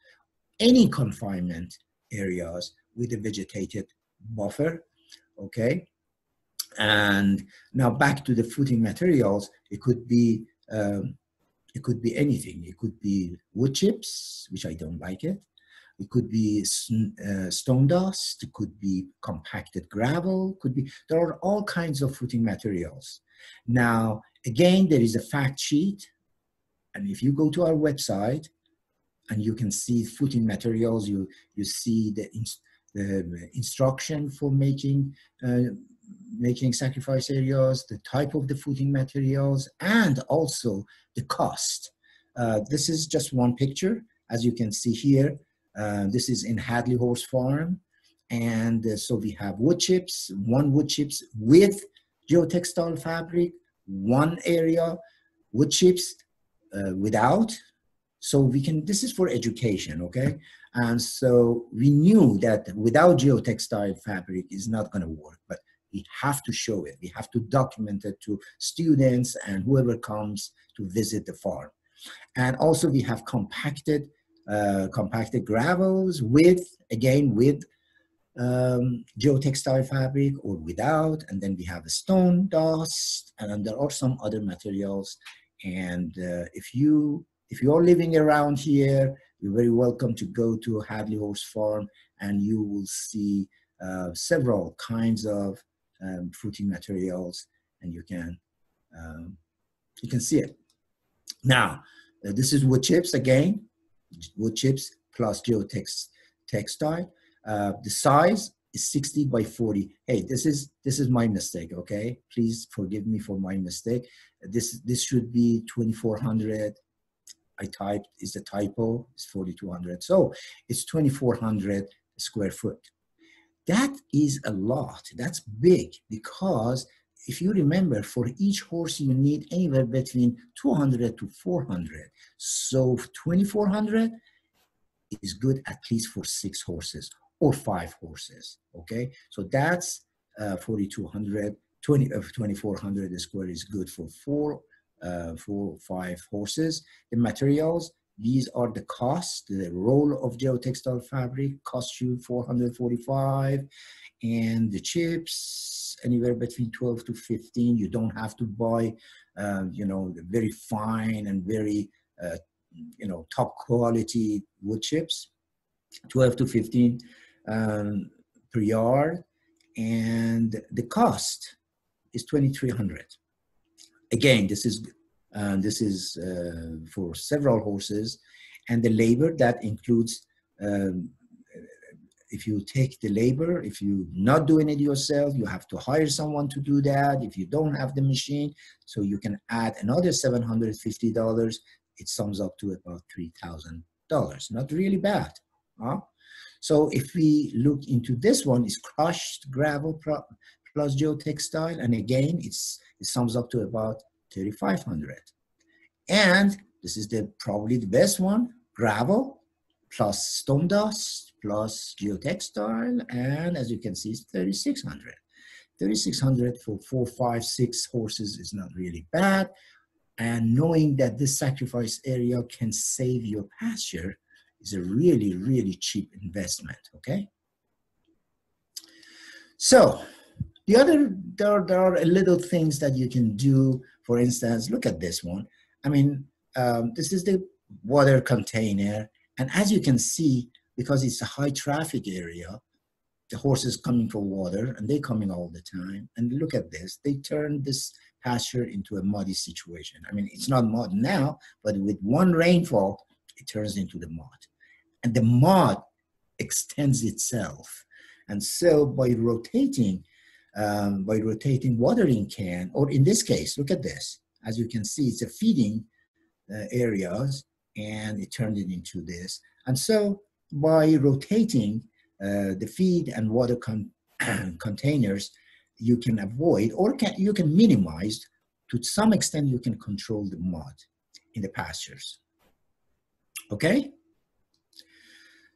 any confinement areas, with a vegetated buffer, okay? And now back to the footing materials, it could be anything. It could be wood chips, which I don't like it. It could be stone dust. It could be compacted gravel. There are all kinds of footing materials. Now, again, there is a fact sheet. And if you go to our website and you can see footing materials, you see the instruction for making sacrifice areas, the type of the footing materials, and also the cost. This is just one picture. As you can see here, this is in Hadley Horse Farm. And so we have wood chips, one wood chips with geotextile fabric, one area wood chips without. So this is for education, okay? And so we knew that without geotextile fabric is not gonna work, but we have to show it. We have to document it to students and whoever comes to visit the farm. And also we have compacted gravels with geotextile fabric or without. And then we have a stone dust, and then there are some other materials. And if you are living around here, you're very welcome to go to Hadley Horse Farm, and you will see several kinds of footing materials, and you can see it. Now, this is wood chips again, wood chips plus geotextile. The size is 60 by 40. Hey, this is my mistake, okay? Please forgive me for my mistake. This should be 2,400. I typed, is a typo, it's 4,200. So it's 2,400 square foot. That is a lot, that's big, because if you remember, for each horse you need anywhere between 200 to 400. So 2,400 is good at least for 6 horses or 5 horses, okay? So that's 4,200, 2,400 square is good for 4 or 5 horses. The materials, these are the costs. The roll of geotextile fabric costs you $445, and the chips anywhere between 12 to 15. You don't have to buy, the very fine and very, top quality wood chips. 12 to 15 per yard, and the cost is $2,300. Again, this is for several horses, and the labor that includes. If you take the labor, if you're not doing it yourself, you have to hire someone to do that. If you don't have the machine, so you can add another $750. It sums up to about $3,000. Not really bad, huh? So if we look into this one, is crushed gravel plus geotextile, and again, it sums up to about $3,500. And this is probably the best one: gravel plus stone dust plus geotextile, and as you can see, it's $3,600. $3,600 for 4, 5, 6 horses is not really bad. And knowing that this sacrifice area can save your pasture is a really, really cheap investment, okay? So there are little things that you can do. For instance, look at this one. I mean, this is the water container. And as you can see, because it's a high traffic area, the horses coming for water and they coming all the time. And look at this, they turn this pasture into a muddy situation. I mean, it's not mud now, but with one rainfall, it turns into the mud. And the mud extends itself. And so by rotating watering can, or in this case, look at this. As you can see, it's a feeding areas, and it turned it into this. And so by rotating the feed and water containers, you can avoid, or you can minimize, to some extent, you can control the mud in the pastures. Okay?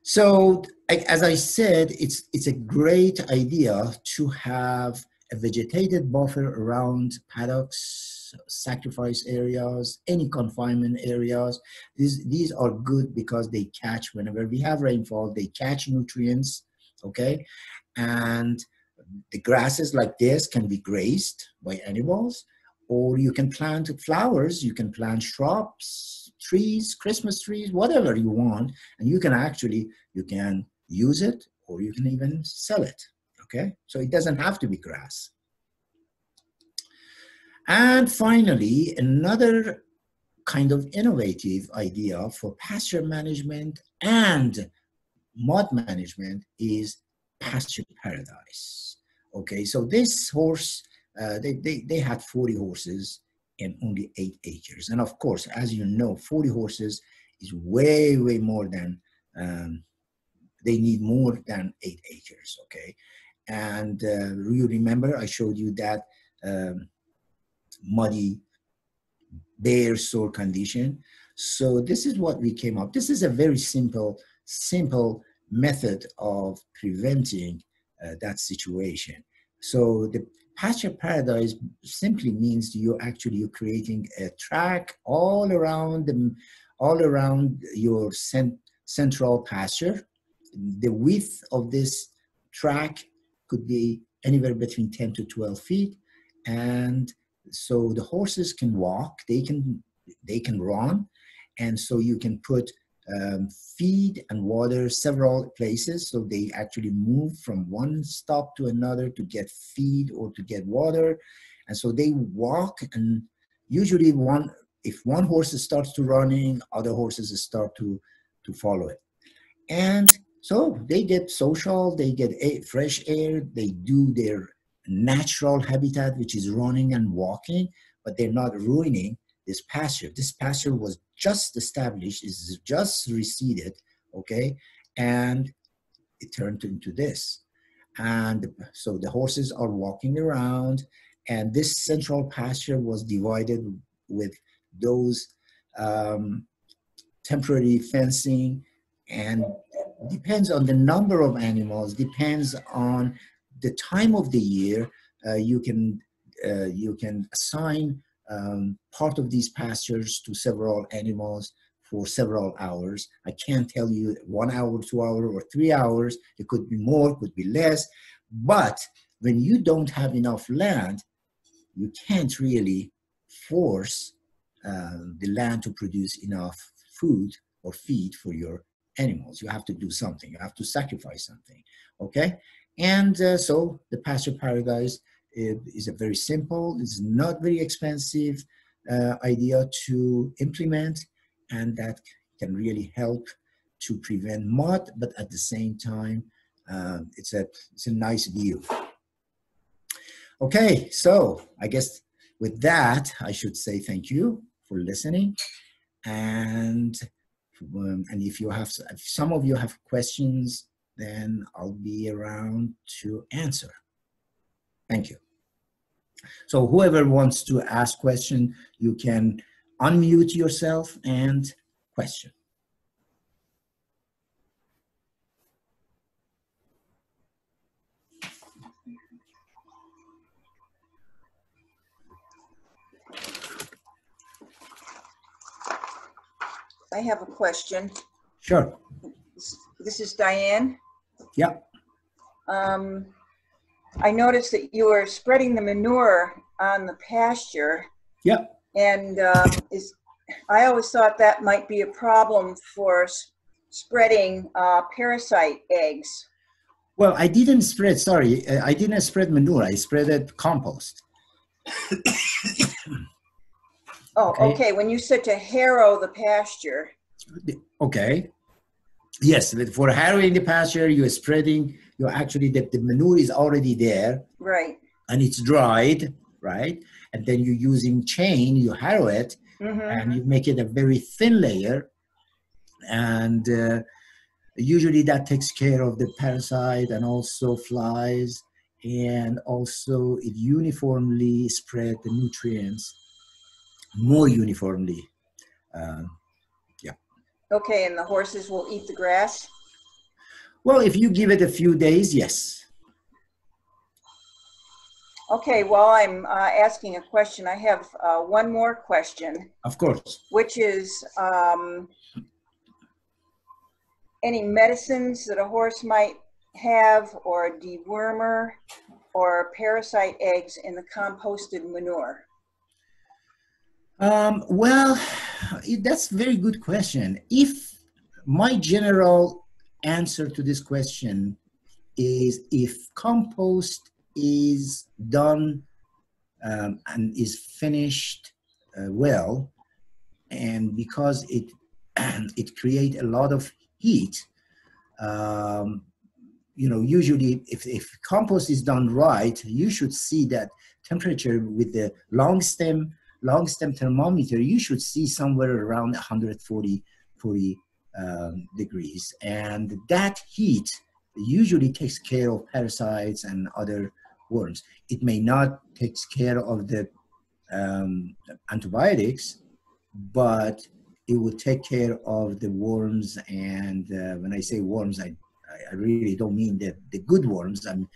So, as I said, it's a great idea to have a vegetated buffer around paddocks, sacrifice areas, any confinement areas. These are good because they catch, whenever we have rainfall, they catch nutrients, okay? And the grasses like this can be grazed by animals, or you can plant flowers, you can plant shrubs, trees, Christmas trees, whatever you want, and you can use it, or you can even sell it, okay? So it doesn't have to be grass. And finally, another kind of innovative idea for pasture management and mud management is Pasture Paradise. Okay, so this horse, they had 40 horses and only 8 acres. And of course, as you know, 40 horses is way, way more than, they need more than 8 acres, okay? And you remember I showed you that muddy, bare soil condition. So this is what we came up. This is a very simple method of preventing that situation. So the Pasture Paradise simply means you're creating a track all around your central pasture. The width of this track could be anywhere between 10 to 12 feet, and so the horses can walk, they can run, and so you can put feed and water several places, so they actually move from one stop to another to get feed or to get water. And so they walk, and usually if one horse starts to running, other horses start to follow it. And so they get social, they get fresh air, they do their natural habitat, which is running and walking, but they're not ruining this pasture. This pasture was just established, is just reseeded, okay? And it turned into this. And so the horses are walking around, and this central pasture was divided with those temporary fencing, and depends on the number of animals, depends on the time of the year. You can assign part of these pastures to several animals for several hours. I can't tell you 1 hour, 2 hours, or 3 hours. It could be more, could be less. But when you don't have enough land, you can't really force the land to produce enough food or feed for your animals. You have to do something. You have to sacrifice something, okay? And so the Pasture Paradise is a very simple, it's not very expensive idea to implement, and that can really help to prevent mud, but at the same time, it's a nice view. Okay, so I guess with that, I should say thank you for listening. And if some of you have questions, then I'll be around to answer. Thank you. So whoever wants to ask question, you can unmute yourself and question. I have a question. Sure. This is Diane. Yeah. I noticed that you were spreading the manure on the pasture. Yeah. And I always thought that might be a problem for spreading parasite eggs. Well, I didn't spread, sorry, I didn't spread manure. I spread compost. Oh, okay. When you said to harrow the pasture. Okay. Yes, for harrowing the pasture, you're spreading, you're actually, the manure is already there. Right. And it's dried, right? And then you're using chain, you harrow it, and you make it a very thin layer. And usually that takes care of the parasite and also flies, and also it uniformly spread the nutrients more uniformly. Yeah. Okay, and the horses will eat the grass? Well, if you give it a few days, yes. Okay, while I'm asking a question, I have one more question. Of course. Which is any medicines that a horse might have, or a dewormer, or parasite eggs in the composted manure? Well, that's a very good question. If my general answer to this question is, if compost is done and is finished well, and because it creates a lot of heat, you know, usually if compost is done right, you should see that temperature with the long stem thermometer, you should see somewhere around 140 degrees. And that heat usually takes care of parasites and other worms. It may not take care of the antibiotics, but it will take care of the worms. And when I say worms, I really don't mean the good worms. I'm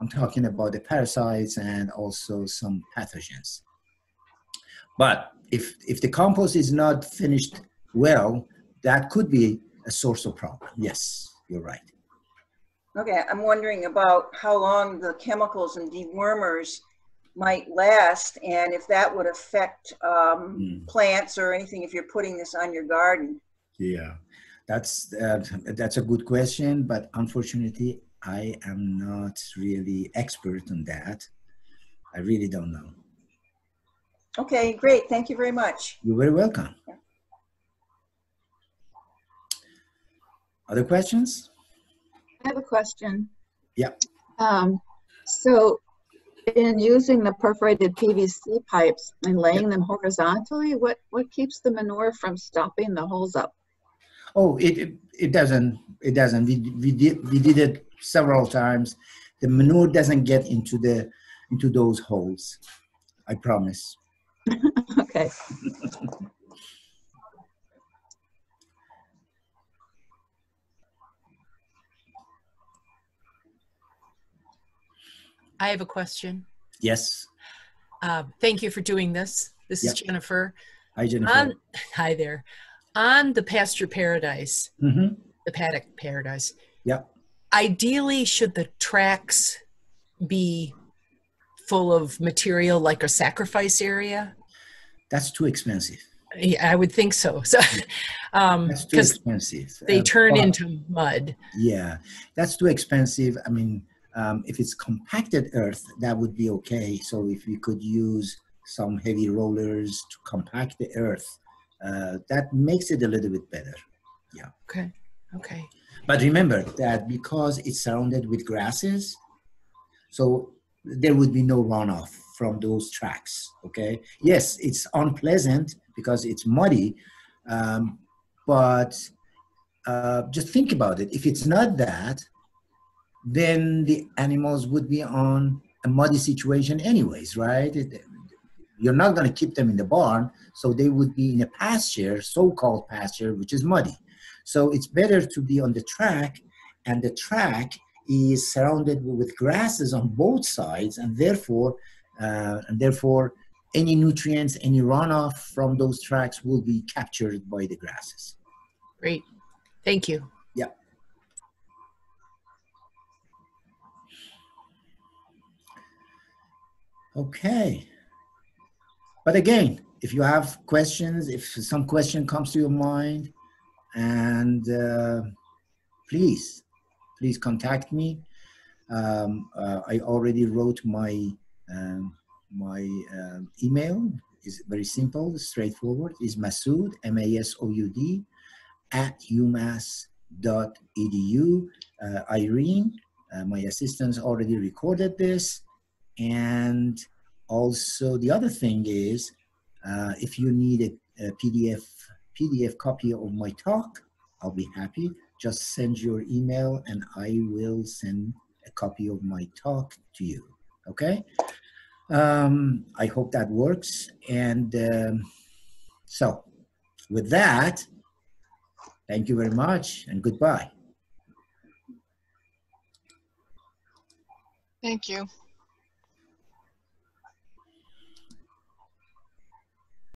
talking about the parasites and also some pathogens. But if the compost is not finished well, that could be a source of problem. Yes, you're right. Okay, I'm wondering about how long the chemicals and dewormers might last, and if that would affect plants or anything if you're putting this on your garden. Yeah, that's a good question, but unfortunately, I am not really expert on that. I really don't know. Okay, great. Thank you very much. You're very welcome. Yeah. Other questions? I have a question. Yeah. So in using the perforated PVC pipes and laying them horizontally, what keeps the manure from stopping the holes up? Oh, it doesn't. We did it several times. The manure doesn't get into those holes. I promise. Okay. I have a question. Yes. Thank you for doing this. This is Jennifer. Hi, Jennifer. Hi there. On the Pasture Paradise, the Paddock Paradise, ideally, should the tracks be full of material like a sacrifice area? That's too expensive. Yeah, I would think so. So, that's too expensive. They turn into mud. Yeah, that's too expensive. I mean, if it's compacted earth, that would be okay. So if we could use some heavy rollers to compact the earth, that makes it a little bit better. Yeah. Okay. Okay. But remember that because it's surrounded with grasses, so there would be no runoff from those tracks. Okay. Yes, it's unpleasant because it's muddy, but just think about it. If it's not that, then the animals would be on a muddy situation anyways, right? You're not going to keep them in the barn, so they would be in a pasture, so-called pasture, which is muddy. So it's better to be on the track, and the track is surrounded with grasses on both sides, and therefore any nutrients, any runoff from those tracks will be captured by the grasses. Great. Thank you. Yeah. Okay. But again, if you have questions, if some question comes to your mind, and please contact me. I already wrote my email. Is very simple, straightforward. Is Masoud, M-A-S-O-U-D, @umass.edu. Irene, my assistant, already recorded this. And also the other thing is, if you need a PDF copy of my talk, I'll be happy. Just send your email and I will send a copy of my talk to you. Okay? I hope that works. And so with that, thank you very much and goodbye. Thank you.